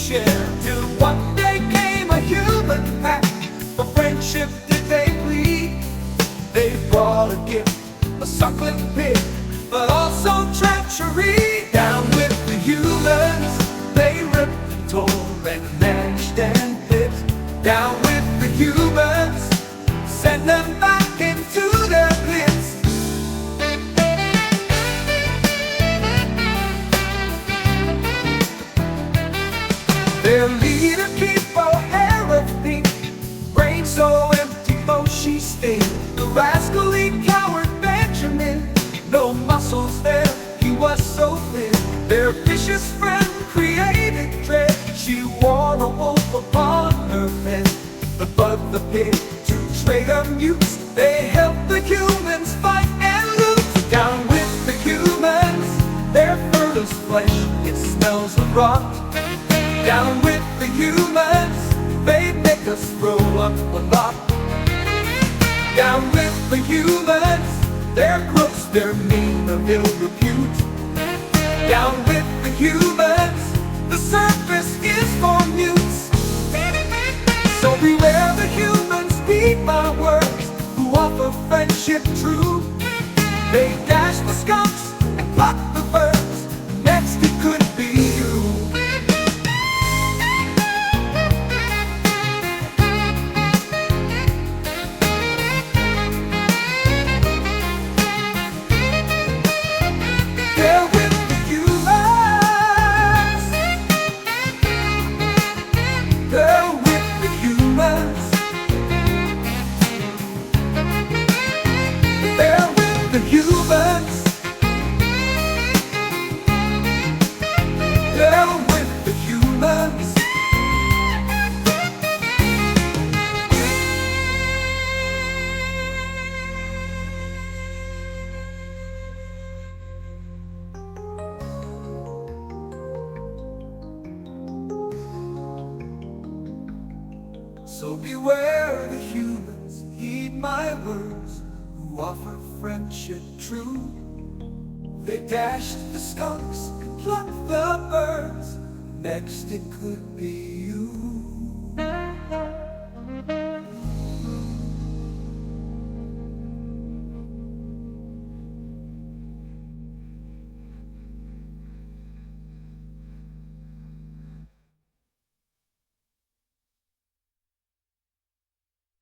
share, till one day came a human pack. For friendship did they plead. They brought a gift, a suckling pig, but also treachery. Down with the humans, they ripped and tore and gnashed and bit. Down with the humans, send them back into their pits. Their leader keep her hair of pink, brain so empty though she stayed. The rascally coward Benjamin, no muscles there, he was so thin. Their vicious friend created dread, she wore a wolf upon her head. The bug, the pig, two traitor mutes, they helped the humans fight and loot. Down with the humans, their furthest flesh, it smells of rot. Down with the humans, they make us throw up a lot. Down with the humans, they're gross, they're mean, of ill repute. Down with the humans, the surface is for mutes. So beware the humans, heed my words, who offer friendship true. They dash the skunks and pluck the birds, next it could be you. They're with the humans. They're with the humans. They're with the humans. They're with the humans. So beware the humans, heed my words, who offer friendship true. They dashed the skunks and plucked the birds, next it could be you.